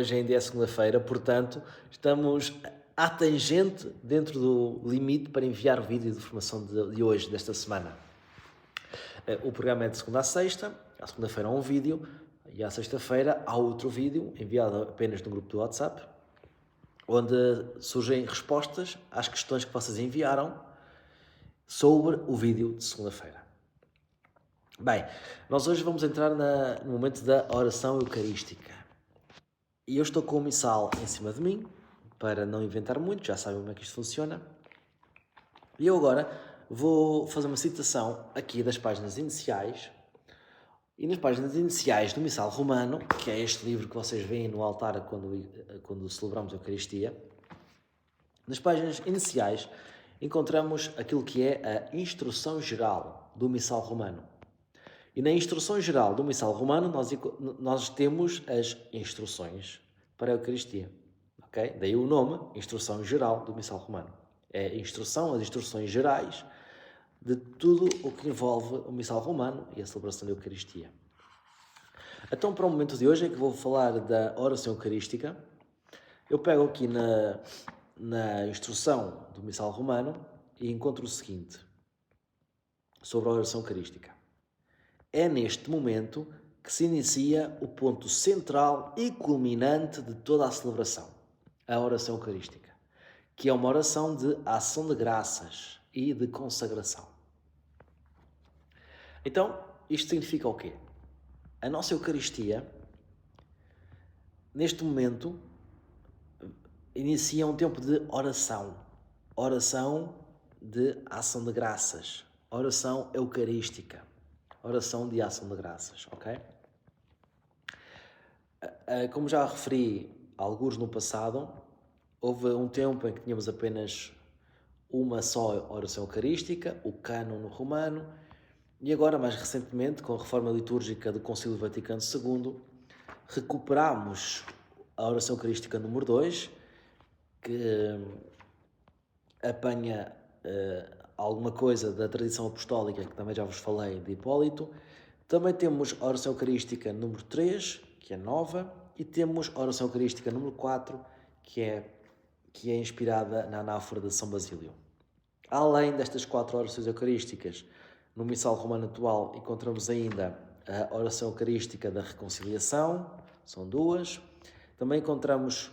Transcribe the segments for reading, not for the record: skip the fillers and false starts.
hoje ainda é segunda-feira, portanto, estamos à tangente dentro do limite para enviar o vídeo de formação de hoje, desta semana. O programa é de segunda a sexta, à segunda-feira há um vídeo e à sexta-feira há outro vídeo enviado apenas no grupo do WhatsApp, onde surgem respostas às questões que vocês enviaram sobre o vídeo de segunda-feira. Bem, nós hoje vamos entrar no momento da oração eucarística. E eu estou com o missal em cima de mim, para não inventar muito, já sabem como é que isto funciona. E eu agora vou fazer uma citação aqui das páginas iniciais. E nas páginas iniciais do Missal Romano, que é este livro que vocês veem no altar quando celebramos a Eucaristia, nas páginas iniciais encontramos aquilo que é a instrução geral do Missal Romano. E na instrução geral do Missal Romano nós temos as instruções para a Eucaristia. Okay? Daí o nome, Instrução Geral do Missal Romano. É as instruções gerais de tudo o que envolve o Missal Romano e a celebração da Eucaristia. Então, para o momento de hoje, em que vou falar da oração eucarística, eu pego aqui na instrução do Missal Romano e encontro o seguinte, sobre a oração eucarística. É neste momento que se inicia o ponto central e culminante de toda a celebração, a oração eucarística, que é uma oração de ação de graças e de consagração. Então, isto significa o quê? A nossa Eucaristia, neste momento, inicia um tempo de oração de ação de graças, oração eucarística. Oração de ação de graças, ok? Como já referi alguns no passado, houve um tempo em que tínhamos apenas uma só oração eucarística, o cânon romano, e agora, mais recentemente, com a reforma litúrgica do Concílio Vaticano II, recuperamos a oração eucarística número 2, que apanha alguma coisa da tradição apostólica, que também já vos falei, de Hipólito. Também temos a oração eucarística número 3, que é nova, e temos a oração eucarística número 4, que é inspirada na anáfora de São Basílio. Além destas 4 orações eucarísticas, no Missal Romano atual encontramos ainda a oração eucarística da reconciliação, são 2. Também encontramos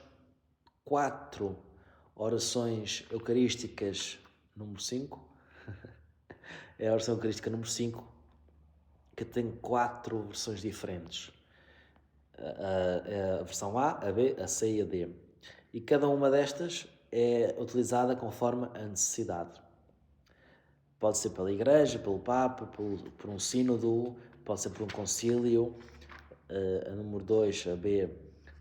4 orações eucarísticas número 5. É a oração eucarística número 5, que tem 4 versões diferentes. A versão A, a B, a C e a D. E cada uma destas é utilizada conforme a necessidade. Pode ser pela Igreja, pelo Papa, por um sínodo, pode ser por um concílio. A número 2, a B,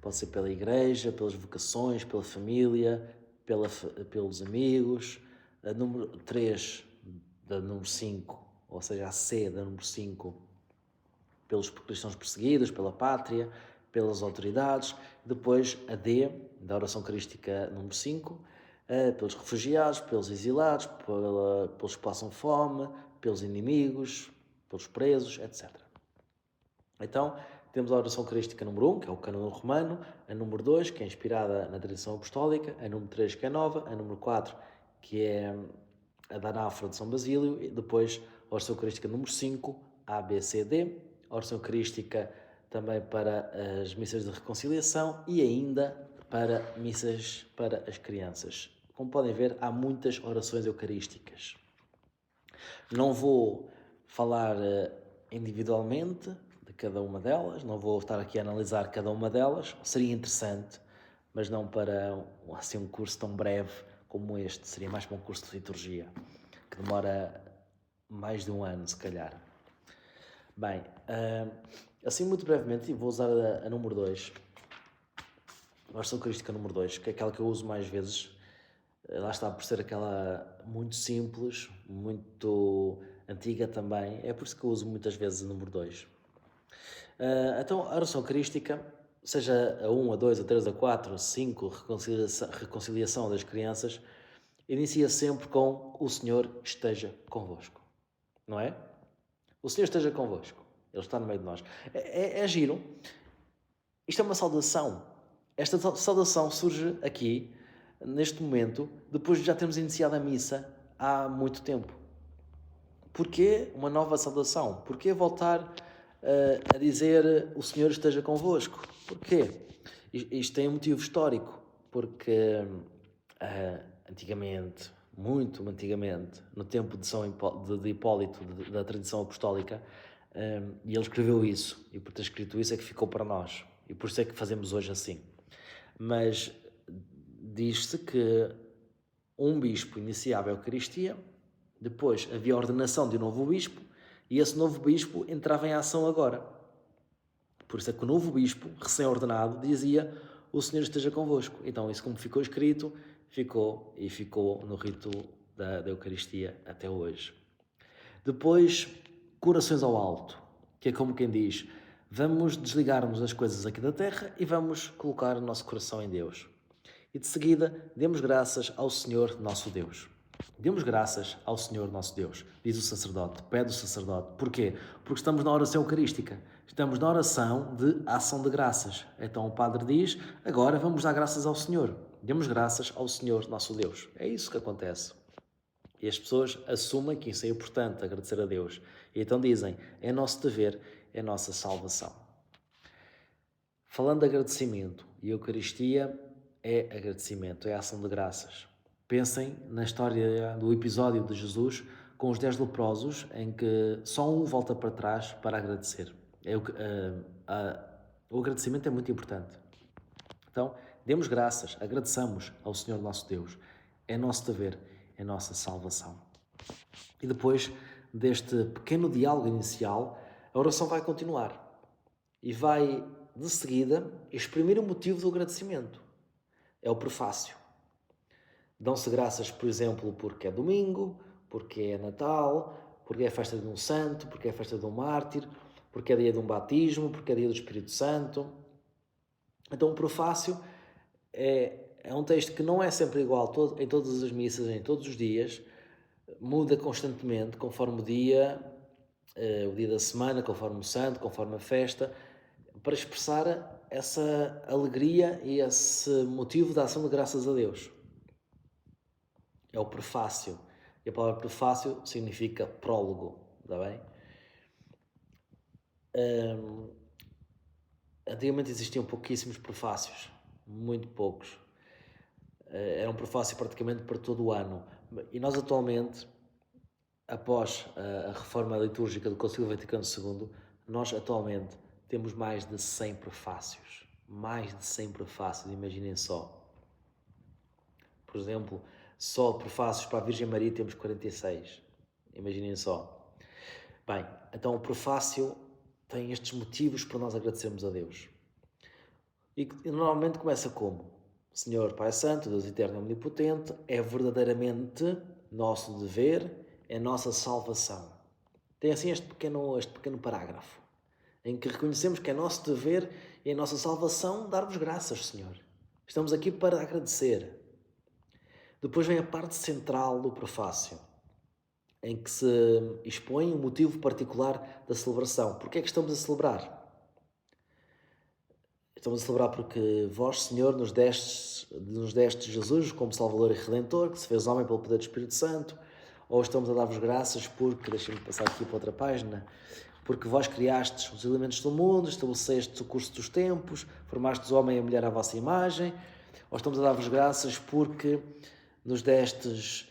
pode ser pela Igreja, pelas vocações, pela família, pelos amigos. A número 3, da número 5, ou seja, a C da número 5, pelos cristãos perseguidos, pela pátria, pelas autoridades. Depois a D, da oração eucarística número 5, pelos refugiados, pelos exilados, pelos que passam fome, pelos inimigos, pelos presos, etc. Então, temos a oração eucarística número 1, que é o cânon romano, a número 2, que é inspirada na tradição apostólica, a número 3, que é nova, a número 4, que é a da anáfora de São Basílio, e depois a oração eucarística número 5, A, B, C, D, a oração eucarística também para as missas de reconciliação e ainda para missas para as crianças. Como podem ver, há muitas orações eucarísticas. Não vou falar individualmente de cada uma delas, não vou estar aqui a analisar cada uma delas, seria interessante, mas não para assim, um curso tão breve como este, seria mais para um curso de liturgia, que demora mais de um ano, se calhar. Bem, assim muito brevemente, vou usar a número 2, a oração eucarística número 2, que é aquela que eu uso mais vezes. Lá está, por ser aquela muito simples, muito antiga também, é por isso que eu uso muitas vezes o número 2. Então, a oração eucarística, seja a 1, a 2, a 3, a 4, a 5, reconciliação das crianças, inicia sempre com o Senhor esteja convosco, não é? O Senhor esteja convosco, Ele está no meio de nós. É giro. Isto é uma saudação Esta saudação surge aqui, neste momento, depois de já termos iniciado a missa há muito tempo. Porquê uma nova saudação? Porquê voltar a dizer o Senhor esteja convosco? Porquê? Isto tem um motivo histórico, porque antigamente, muito antigamente, no tempo de Hipólito, da tradição apostólica, e ele escreveu isso, e por ter escrito isso é que ficou para nós, e por isso é que fazemos hoje assim. Mas diz-se que um bispo iniciava a Eucaristia, depois havia a ordenação de um novo bispo, e esse novo bispo entrava em ação agora. Por isso é que o novo bispo, recém-ordenado, dizia: o Senhor esteja convosco. Então, isso como ficou escrito, ficou no rito da Eucaristia até hoje. Depois, corações ao alto, que é como quem diz: vamos desligarmos as coisas aqui da terra e vamos colocar o nosso coração em Deus. E de seguida, demos graças ao Senhor nosso Deus. Demos graças ao Senhor nosso Deus, diz o sacerdote, pede o sacerdote. Porquê? Porque estamos na oração eucarística. Estamos na oração de ação de graças. Então o Padre diz: agora vamos dar graças ao Senhor. Demos graças ao Senhor nosso Deus. É isso que acontece. E as pessoas assumem que isso é importante, agradecer a Deus. E então dizem: é nosso dever, é nossa salvação. Falando de agradecimento, e a Eucaristia é agradecimento, é ação de graças. Pensem na história do episódio de Jesus com os 10 leprosos, em que só um volta para trás para agradecer. O agradecimento é muito importante. Então, demos graças, agradeçamos ao Senhor nosso Deus. É nosso dever, é nossa salvação. E depois deste pequeno diálogo inicial, a oração vai continuar e vai, de seguida, exprimir o motivo do agradecimento. É o prefácio. Dão-se graças, por exemplo, porque é domingo, porque é Natal, porque é a festa de um santo, porque é a festa de um mártir, porque é dia de um batismo, porque é dia do Espírito Santo. Então o prefácio é um texto que não é sempre igual em todas as missas, em todos os dias, muda constantemente, conforme o dia da semana, conforme o santo, conforme a festa, para expressar essa alegria e esse motivo da ação de graças a Deus. É o prefácio. E a palavra prefácio significa prólogo, está bem? Antigamente existiam pouquíssimos prefácios, muito poucos. Era um prefácio praticamente para todo o ano. E nós atualmente, após a reforma litúrgica do Concílio Vaticano II, nós atualmente temos mais de 100 prefácios. Mais de 100 prefácios, imaginem só. Por exemplo, só prefácios para a Virgem Maria temos 46. Imaginem só. Bem, então o prefácio tem estes motivos para nós agradecermos a Deus. E normalmente começa como? Senhor Pai Santo, Deus Eterno e Omnipotente, é verdadeiramente nosso dever, é nossa salvação. Tem assim este pequeno parágrafo, em que reconhecemos que é nosso dever e é nossa salvação dar-vos graças, Senhor. Estamos aqui para agradecer. Depois vem a parte central do prefácio, em que se expõe um motivo particular da celebração. Porquê é que estamos a celebrar? Estamos a celebrar porque vós, Senhor, nos deste Jesus como Salvador e Redentor, que se fez homem pelo poder do Espírito Santo, ou estamos a dar-vos graças porque, deixem-me passar aqui para outra página, porque vós criastes os elementos do mundo, estabelecestes o curso dos tempos, formastes o homem e a mulher à vossa imagem, ou estamos a dar-vos graças porque nos destes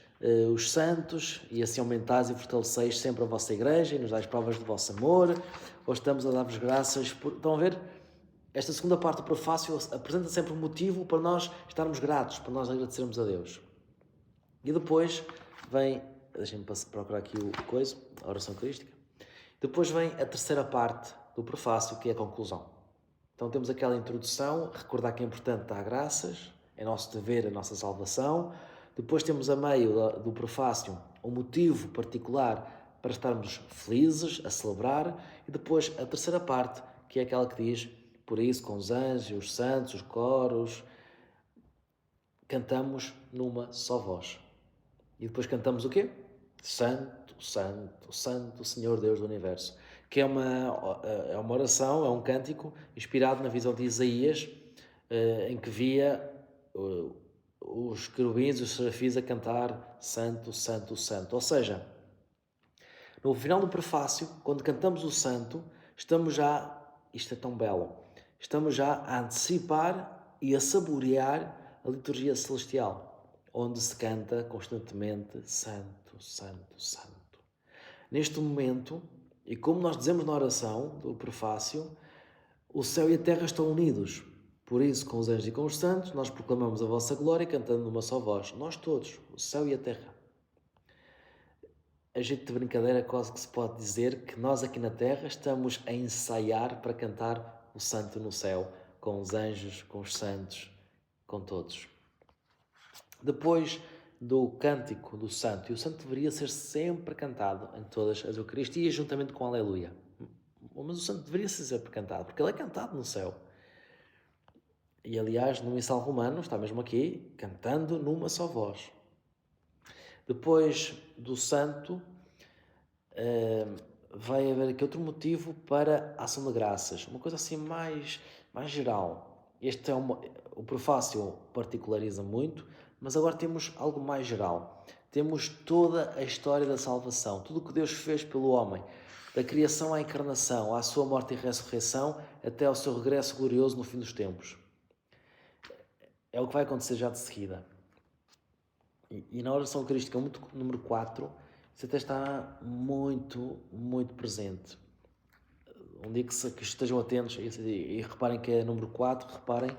os santos e assim aumentais e fortaleceis sempre a vossa igreja e nos dais provas do vosso amor, ou estamos a dar-vos graças por... Estão a ver? Esta segunda parte do prefácio apresenta sempre um motivo para nós estarmos gratos, para nós agradecermos a Deus. E depois vem, deixem-me procurar aqui a oração eucarística. Depois vem a terceira parte do prefácio, que é a conclusão. Então temos aquela introdução, recordar que é importante dar graças, é nosso dever, é nossa salvação. Depois temos a meio do prefácio um motivo particular para estarmos felizes, a celebrar. E depois a terceira parte, que é aquela que diz: por isso, com os anjos, os santos, os coros, cantamos numa só voz. E depois cantamos o quê? Santo, Santo, Santo, Senhor Deus do Universo. Que é uma oração, é um cântico inspirado na visão de Isaías, em que via os querubins e os serafins a cantar Santo, Santo, Santo. Ou seja, no final do prefácio, quando cantamos o Santo, estamos já, isto é tão belo, estamos já a antecipar e a saborear a liturgia celestial, onde se canta constantemente Santo, Santo, Santo. Neste momento, e como nós dizemos na oração do prefácio, o céu e a terra estão unidos. Por isso, com os anjos e com os santos, nós proclamamos a vossa glória cantando numa só voz. Nós todos, o céu e a terra. A jeito de brincadeira quase que se pode dizer que nós aqui na terra estamos a ensaiar para cantar o santo no céu, com os anjos, com os santos, com todos. Depois do cântico do santo, e o santo deveria ser sempre cantado em todas as Eucaristias, juntamente com a Aleluia. Mas o santo deveria ser sempre cantado, porque ele é cantado no céu. E aliás, no Missal Romano, está mesmo aqui, cantando numa só voz. Depois do santo, vai haver aqui outro motivo para a ação de graças, uma coisa assim mais geral. Este é o prefácio particulariza muito, mas agora temos algo mais geral. Temos toda a história da salvação, tudo o que Deus fez pelo homem, da criação à encarnação, à sua morte e ressurreição, até ao seu regresso glorioso no fim dos tempos. É o que vai acontecer já de seguida. E na oração eucarística, número 4, isso até está muito, muito presente. Um dia que estejam atentos e reparem que é número 4, reparem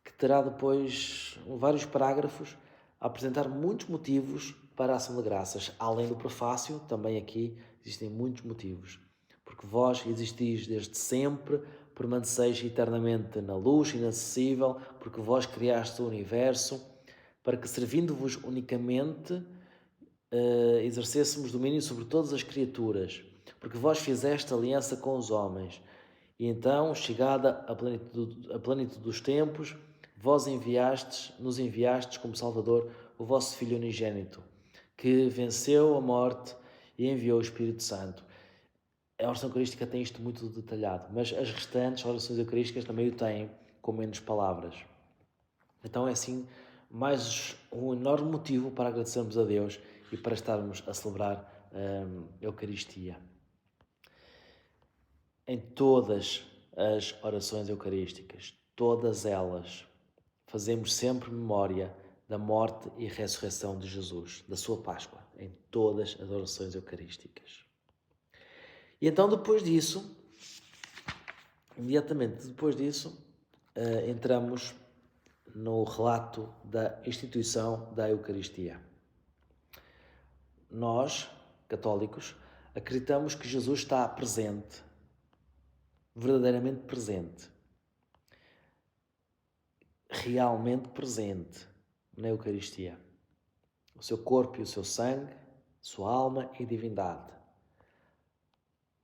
que terá depois vários parágrafos a apresentar muitos motivos para a ação de graças. Além do prefácio, também aqui existem muitos motivos. Porque vós existis desde sempre, permaneceis eternamente na luz inacessível, porque vós criaste o universo, para que, servindo-vos unicamente, exercêssemos domínio sobre todas as criaturas, porque vós fizeste aliança com os homens. E então, chegada a plenitude dos tempos, vós nos enviastes como Salvador o vosso Filho unigênito, que venceu a morte e enviou o Espírito Santo. A oração eucarística tem isto muito detalhado, mas as restantes orações eucarísticas também o têm, com menos palavras. Então é assim mais um enorme motivo para agradecermos a Deus e para estarmos a celebrar a Eucaristia. Em todas as orações eucarísticas, todas elas, fazemos sempre memória da morte e ressurreição de Jesus, da sua Páscoa, em todas as orações eucarísticas. E então depois disso, imediatamente depois disso, entramos no relato da instituição da Eucaristia. Nós, católicos, acreditamos que Jesus está presente, verdadeiramente presente, realmente presente na Eucaristia. O seu corpo e o seu sangue, sua alma e divindade.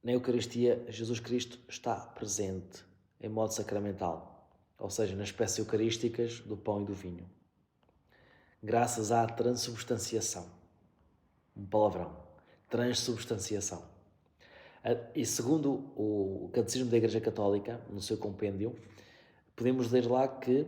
Na Eucaristia, Jesus Cristo está presente em modo sacramental, ou seja, nas espécies eucarísticas do pão e do vinho, graças à transubstanciação. Um palavrão. Transubstanciação. E segundo o Catecismo da Igreja Católica, no seu compêndio, podemos ler lá que,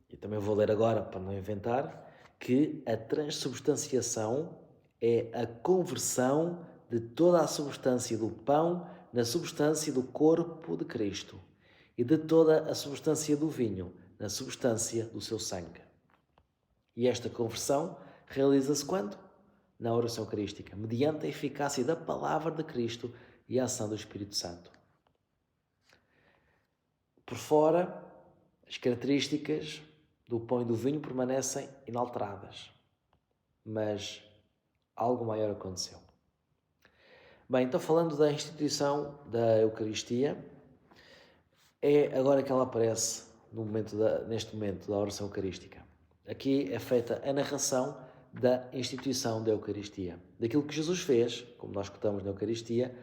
e também vou ler agora para não inventar, que a transubstanciação é a conversão de toda a substância do pão na substância do corpo de Cristo e de toda a substância do vinho na substância do seu sangue. E esta conversão realiza-se quando? Na oração eucarística, mediante a eficácia da palavra de Cristo e a ação do Espírito Santo. Por fora, as características do pão e do vinho permanecem inalteradas, mas algo maior aconteceu. Bem, então falando da instituição da Eucaristia, é agora que ela aparece neste momento da oração eucarística. Aqui é feita a narração da instituição da Eucaristia, daquilo que Jesus fez, como nós escutamos na Eucaristia,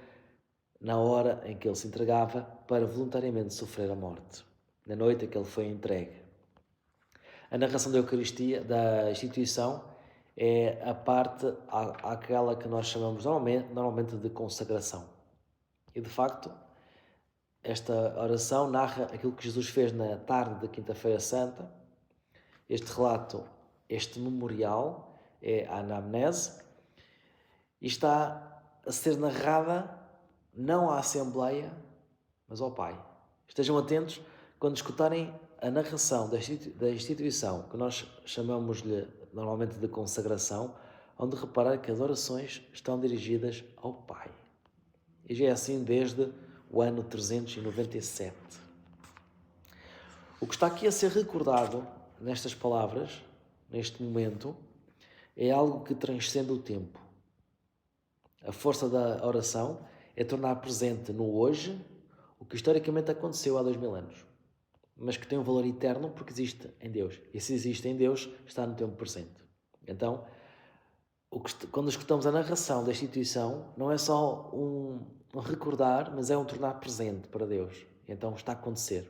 na hora em que ele se entregava para voluntariamente sofrer a morte, na noite em que ele foi entregue. A narração da Eucaristia, da instituição, é a parte àquela que nós chamamos normalmente de consagração. E de facto, esta oração narra aquilo que Jesus fez na tarde da Quinta-feira Santa. Este relato, este memorial, é a anamnese e está a ser narrada não à Assembleia, mas ao Pai. Estejam atentos quando escutarem a narração da instituição, que nós chamamos-lhe normalmente de consagração, onde reparar que as orações estão dirigidas ao Pai. E já é assim desde o ano 397. O que está aqui a ser recordado nestas palavras, neste momento, é algo que transcende o tempo. A força da oração é tornar presente no hoje o que historicamente aconteceu há 2000 anos, mas que tem um valor eterno porque existe em Deus. E se existe em Deus, está no tempo presente. Então, quando escutamos a narração da instituição, não é só um recordar, mas é um tornar presente para Deus. Então está a acontecer.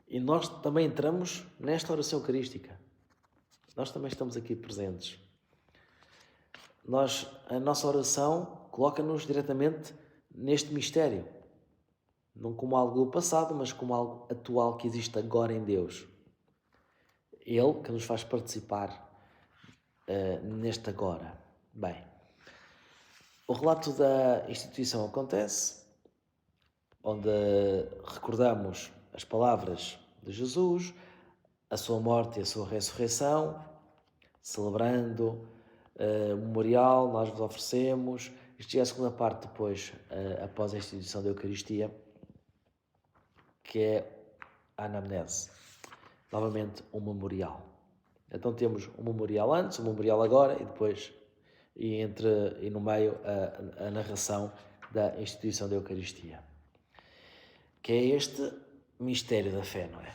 E nós também entramos nesta oração eucarística. Nós também estamos aqui presentes. A nossa oração coloca-nos diretamente neste mistério. Não como algo do passado, mas como algo atual que existe agora em Deus. Ele que nos faz participar neste agora. Bem, o relato da instituição acontece, onde recordamos as palavras de Jesus, a sua morte e a sua ressurreição, celebrando o memorial, nós vos oferecemos. Isto já é a segunda parte depois, após a instituição da Eucaristia, que é a anamnese. Novamente, um memorial. Então temos um memorial antes, um memorial agora e depois, e no meio, a narração da instituição da Eucaristia. Que é este mistério da fé, não é?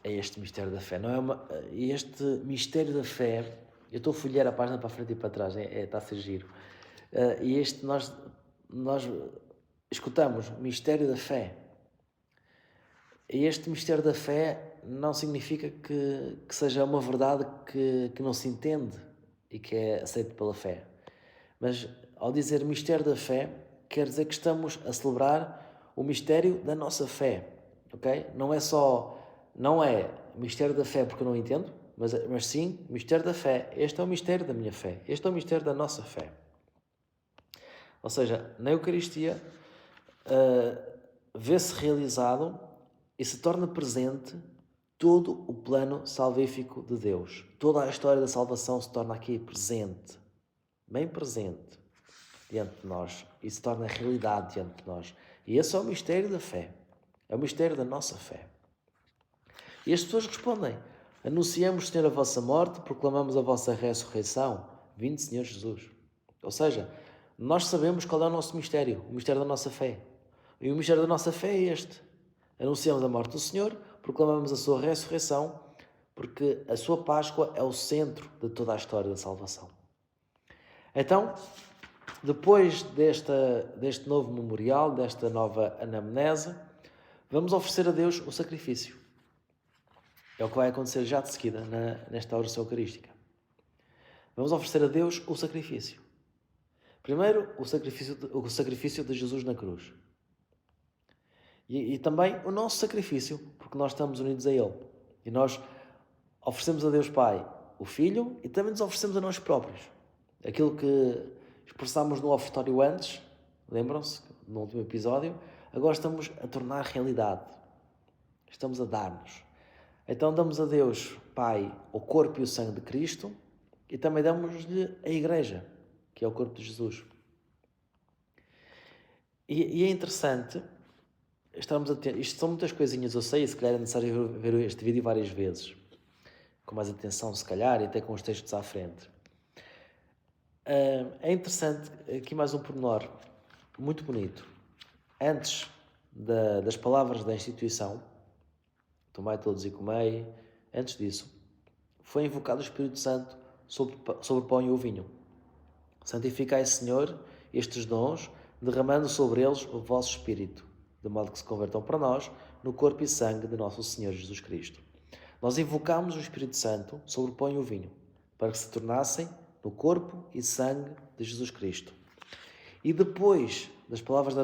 É este mistério da fé. Não é este mistério da fé, eu estou a folhear a página para a frente e para trás, está a ser giro. E nós escutamos mistério da fé. E este mistério da fé não significa que seja uma verdade que não se entende e que é aceita pela fé. Mas ao dizer mistério da fé, quer dizer que estamos a celebrar o mistério da nossa fé, ok? Não é mistério da fé porque eu não entendo, mas sim mistério da fé. Este é o mistério da minha fé, este é o mistério da nossa fé. Ou seja, na Eucaristia vê-se realizado e se torna presente todo o plano salvífico de Deus. Toda a história da salvação se torna aqui presente, bem presente, diante de nós, e se torna realidade diante de nós. E esse é o mistério da fé, é o mistério da nossa fé. E as pessoas respondem: anunciamos, Senhor, a vossa morte, proclamamos a vossa ressurreição. Vinde, Senhor Jesus. Ou seja, nós sabemos qual é o nosso mistério, o mistério da nossa fé. E o mistério da nossa fé é este. Anunciamos a morte do Senhor, proclamamos a sua ressurreição, porque a sua Páscoa é o centro de toda a história da salvação. Então, depois deste novo memorial, desta nova anamnese, vamos oferecer a Deus o sacrifício. É o que vai acontecer já de seguida nesta oração eucarística. Vamos oferecer a Deus o sacrifício. Primeiro, o sacrifício de Jesus na cruz. E também o nosso sacrifício, porque nós estamos unidos a Ele. E nós oferecemos a Deus Pai o Filho e também nos oferecemos a nós próprios. Aquilo que expressámos no ofertório antes, lembram-se, no último episódio, agora estamos a tornar realidade. Estamos a dar-nos. Então damos a Deus Pai o corpo e o sangue de Cristo e também damos-lhe a Igreja, que é o corpo de Jesus. E é interessante estarmos atentos. Isto são muitas coisinhas, eu sei, e se calhar é necessário ver este vídeo várias vezes, com mais atenção se calhar, e até com os textos à frente. É interessante, aqui mais um pormenor muito bonito. Antes das palavras da instituição, tomai todos e comei, antes disso, foi invocado o Espírito Santo sobre o pão e o vinho. Santificai, Senhor, estes dons, derramando sobre eles o vosso Espírito, de modo que se convertam para nós no corpo e sangue de nosso Senhor Jesus Cristo. Nós invocámos o Espírito Santo sobre o pão e o vinho, para que se tornassem no corpo e sangue de Jesus Cristo. E depois das palavras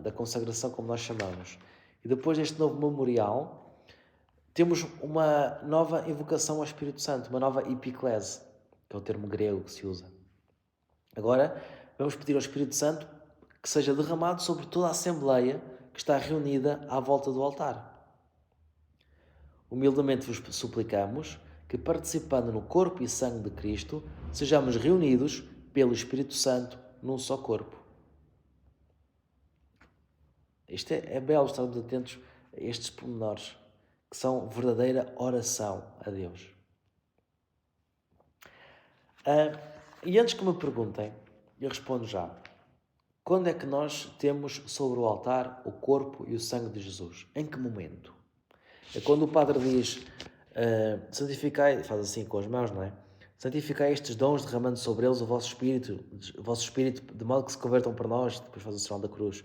da consagração, como nós chamamos, e depois deste novo memorial, temos uma nova invocação ao Espírito Santo, uma nova epiclese, que é o termo grego que se usa. Agora, vamos pedir ao Espírito Santo que seja derramado sobre toda a Assembleia que está reunida à volta do altar. Humildemente vos suplicamos que, participando no corpo e sangue de Cristo, sejamos reunidos pelo Espírito Santo num só corpo. Isto é belo, estarmos atentos a estes pormenores, que são verdadeira oração a Deus. E antes que me perguntem, eu respondo já. Quando é que nós temos sobre o altar o corpo e o sangue de Jesus? Em que momento? É quando o Padre diz, santificai, faz assim com as mãos, não é? Santificai estes dons, derramando sobre eles o vosso Espírito, de modo que se convertam para nós, depois faz o sinal da cruz,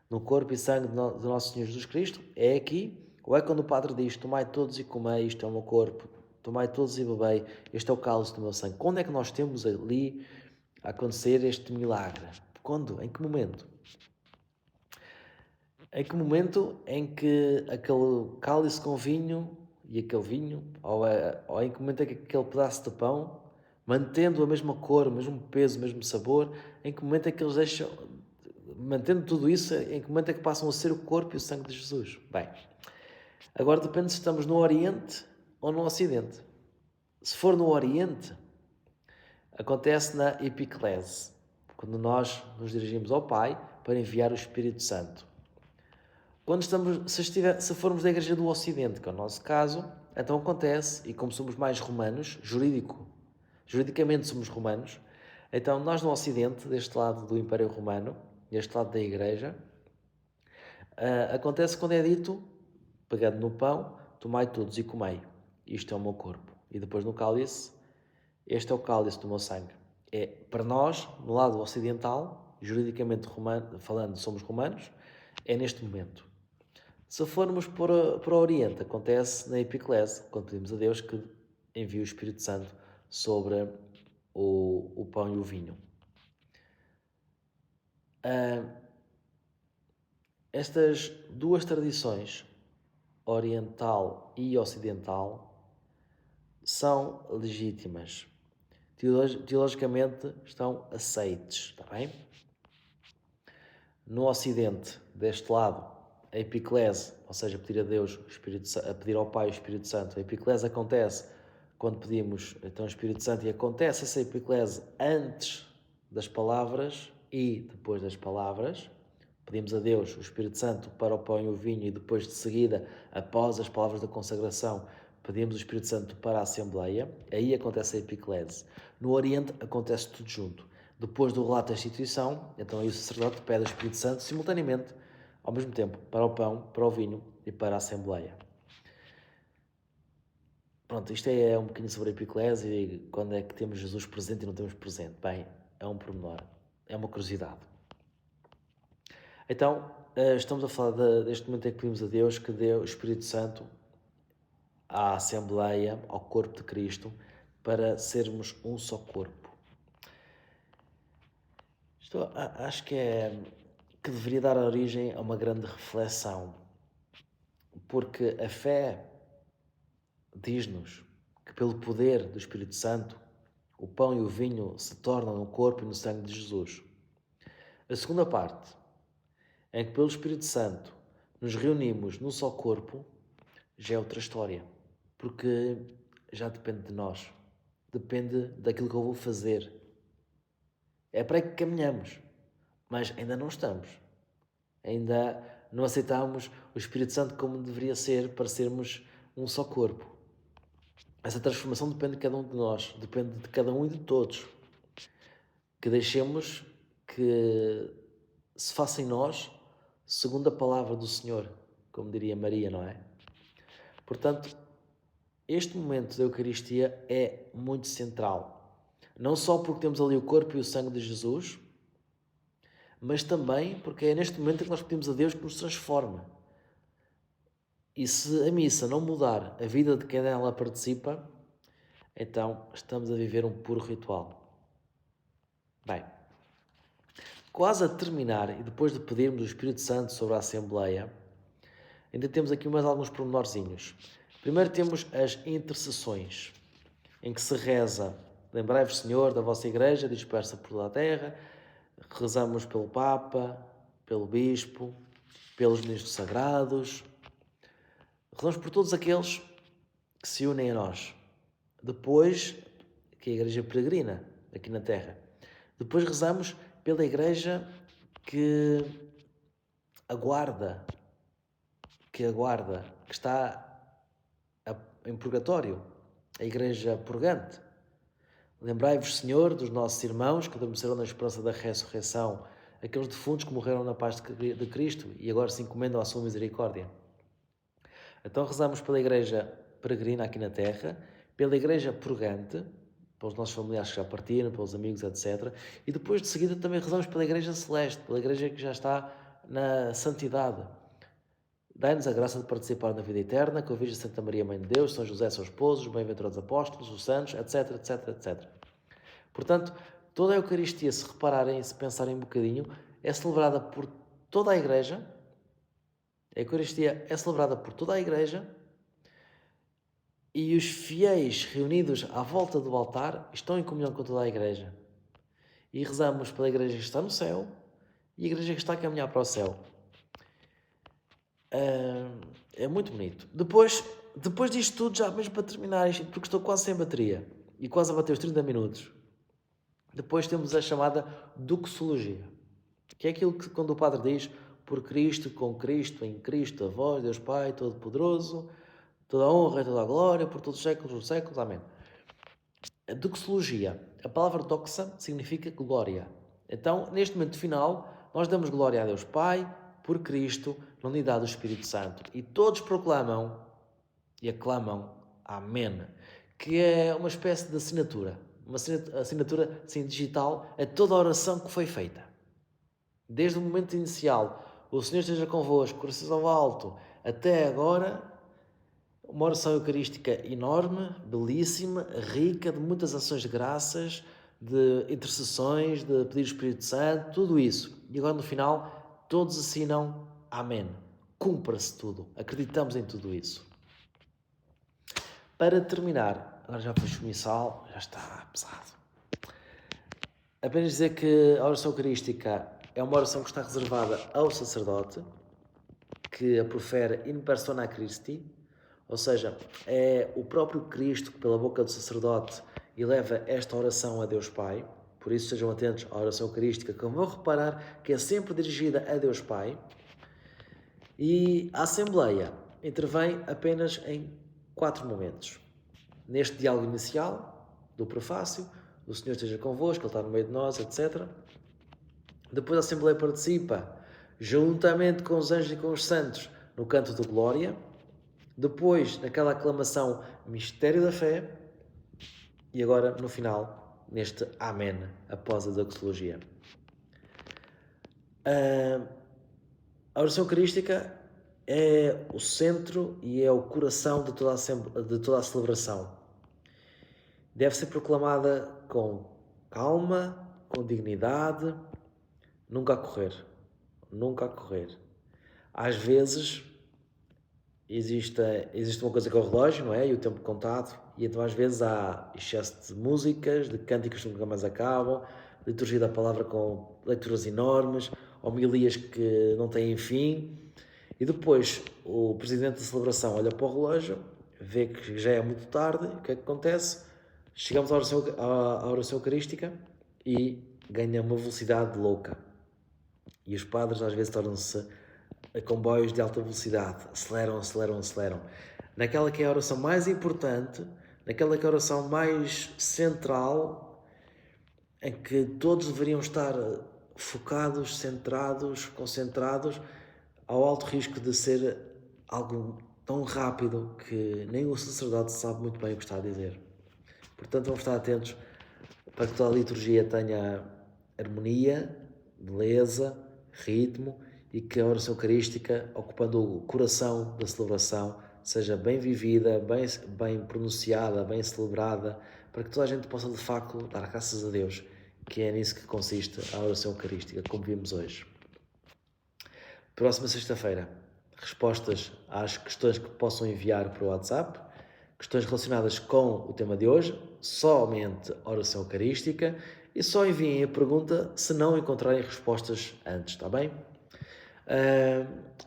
no corpo e sangue do nosso Senhor Jesus Cristo. É aqui, ou é quando o Padre diz, tomai todos e comei, isto é o meu corpo, tomai todos e bebei, este é o cálice do meu sangue. Quando é que nós temos ali a acontecer este milagre? Quando? Em que momento? Em que momento em que aquele cálice com vinho e aquele vinho, ou em que momento é que aquele pedaço de pão, mantendo a mesma cor, o mesmo peso, o mesmo sabor, em que momento é que eles deixam, mantendo tudo isso, em que momento é que passam a ser o corpo e o sangue de Jesus? Bem, agora depende se estamos no Oriente ou no Ocidente. Se for no Oriente, acontece na epiclese, quando nós nos dirigimos ao Pai para enviar o Espírito Santo. Quando se formos da Igreja do Ocidente, que é o nosso caso, então acontece, e como somos mais romanos, juridicamente somos romanos, então nós no Ocidente, deste lado do Império Romano, deste lado da Igreja, acontece quando é dito, pegando no pão, tomai todos e comei, isto é o meu corpo. E depois no cálice, este é o cálice do meu sangue. É, para nós, no lado ocidental, juridicamente falando, somos romanos, é neste momento. Se formos para o Oriente, acontece na epiclese, quando pedimos a Deus que envie o Espírito Santo sobre o pão e o vinho. Estas duas tradições, oriental e ocidental, são legítimas. Teologicamente estão aceites, está bem? No Ocidente, deste lado, a epiclese, ou seja, pedir a Deus, pedir ao Pai o Espírito Santo. A epiclese acontece quando pedimos então o Espírito Santo, e acontece essa epiclese antes das palavras e depois das palavras. Pedimos a Deus o Espírito Santo para o pão e o vinho, e depois de seguida, após as palavras da consagração, pedimos o Espírito Santo para a Assembleia. Aí acontece a epiclese. No Oriente acontece tudo junto. Depois do relato da instituição, então aí o sacerdote pede o Espírito Santo simultaneamente, ao mesmo tempo, para o pão, para o vinho e para a Assembleia. Pronto, isto é um bocadinho sobre a epiclese e quando é que temos Jesus presente e não temos presente. Bem, é um pormenor, é uma curiosidade. Então, estamos a falar deste momento em que pedimos a Deus que dê o Espírito Santo à Assembleia, ao corpo de Cristo, para sermos um só corpo. Isto acho que deveria dar origem a uma grande reflexão, porque a fé diz-nos que pelo poder do Espírito Santo o pão e o vinho se tornam no corpo e no sangue de Jesus. A segunda parte, em que pelo Espírito Santo nos reunimos num só corpo, já é outra história, porque já depende de nós, depende daquilo que eu vou fazer. É para aí que caminhamos, mas ainda não estamos. Ainda não aceitamos o Espírito Santo como deveria ser para sermos um só corpo. Essa transformação depende de cada um de nós, depende de cada um e de todos. Que deixemos que se faça em nós segundo a palavra do Senhor, como diria Maria, não é? Portanto, este momento da Eucaristia é muito central. Não só porque temos ali o corpo e o sangue de Jesus, mas também porque é neste momento que nós pedimos a Deus que nos transforme. E se a missa não mudar a vida de quem nela participa, então estamos a viver um puro ritual. Bem, quase a terminar, e depois de pedirmos o Espírito Santo sobre a Assembleia, ainda temos aqui mais alguns pormenorzinhos. Primeiro temos as intercessões, em que se reza: lembrai-vos, Senhor, da vossa Igreja dispersa por toda a terra. Rezamos pelo Papa, pelo Bispo, pelos ministros sagrados. Rezamos por todos aqueles que se unem a nós. Depois, que é a Igreja peregrina aqui na terra. Depois rezamos pela Igreja que aguarda, que está em purgatório, a Igreja purgante. Lembrai-vos, Senhor, dos nossos irmãos que adormeceram na esperança da ressurreição, aqueles defuntos que morreram na paz de Cristo e agora se encomendam à sua misericórdia. Então rezamos pela Igreja peregrina aqui na terra, pela Igreja purgante, pelos nossos familiares que já partiram, pelos amigos, etc. E depois de seguida também rezamos pela Igreja celeste, pela Igreja que já está na santidade. Dai-nos a graça de participar na vida eterna, com a Virgem Santa Maria, Mãe de Deus, São José, seu esposo, os bem-aventurados apóstolos, os santos, etc, etc, etc. Portanto, toda a Eucaristia, se repararem e se pensarem um bocadinho, é celebrada por toda a Igreja. A Eucaristia é celebrada por toda a Igreja e os fiéis reunidos à volta do altar estão em comunhão com toda a Igreja. E rezamos pela Igreja que está no céu e a Igreja que está a caminhar para o céu. É muito bonito. Depois disto tudo, já mesmo para terminar isto, porque estou quase sem bateria e quase a bater os 30 minutos, depois temos a chamada doxologia, que é aquilo que quando o Padre diz: por Cristo, com Cristo, em Cristo, a vós, Deus Pai Todo-Poderoso, toda a honra e toda a glória, por todos os séculos dos séculos. Amém. A doxologia, a palavra doxa significa glória. Então, neste momento final, nós damos glória a Deus Pai, por Cristo, na unidade do Espírito Santo. E todos proclamam e aclamam Amém, que é uma espécie de assinatura. Uma assinatura assim, digital a toda a oração que foi feita. Desde o momento inicial, o Senhor esteja convosco, coração alto, até agora, uma oração eucarística enorme, belíssima, rica, de muitas ações de graças, de intercessões, de pedir o Espírito Santo, tudo isso. E agora no final, todos assinam Amém. Cumpra-se tudo. Acreditamos em tudo isso. Para terminar, agora já foi o missal, já está pesado. Apenas dizer que a oração eucarística é uma oração que está reservada ao sacerdote, que a profere in persona Christi, ou seja, é o próprio Cristo que pela boca do sacerdote eleva esta oração a Deus Pai. Por isso sejam atentos à oração eucarística, que vão reparar que é sempre dirigida a Deus Pai. E a Assembleia intervém apenas em 4 momentos. Neste diálogo inicial do prefácio, o Senhor esteja convosco, Ele está no meio de nós, etc. Depois a Assembleia participa, juntamente com os anjos e com os santos, no canto de glória. Depois, naquela aclamação, mistério da fé. E agora, no final, neste Amém, após a doxologia. A oração eucarística é o centro e é o coração de toda a celebração. Deve ser proclamada com calma, com dignidade, nunca a correr. Nunca a correr. Às vezes existe uma coisa que é o relógio, não é? E o tempo contado. E então às vezes há excesso de músicas, de cânticos que nunca mais acabam, liturgia da palavra com leituras enormes, homilias que não têm fim. E depois o presidente da celebração olha para o relógio, vê que já é muito tarde, o que é que acontece? Chegamos à oração eucarística e ganha uma velocidade louca. E os padres às vezes tornam-se a comboios de alta velocidade, aceleram. Naquela que é a oração mais importante, naquela que é a oração mais central, em que todos deveriam estar focados, centrados, concentrados, ao alto risco de ser algo tão rápido que nem o sacerdote sabe muito bem o que está a dizer. Portanto, vamos estar atentos para que toda a liturgia tenha harmonia, beleza, ritmo e que a oração eucarística, ocupando o coração da celebração, seja bem vivida, bem pronunciada, bem celebrada, para que toda a gente possa de facto dar graças a Deus que é nisso que consiste a oração eucarística, como vimos hoje. Próxima sexta-feira, respostas às questões que possam enviar para o WhatsApp, questões relacionadas com o tema de hoje, somente oração eucarística, e só enviem a pergunta se não encontrarem respostas antes, está bem?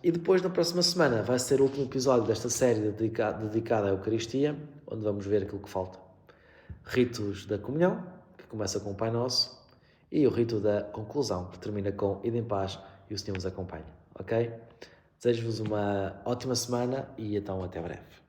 E depois, na próxima semana, vai ser o último episódio desta série dedicada à Eucaristia, onde vamos ver aquilo que falta. Ritos da comunhão, que começa com o Pai Nosso, e o rito da conclusão, que termina com Ide em paz e o Senhor vos acompanhe. Ok? Desejo-vos uma ótima semana e então até breve.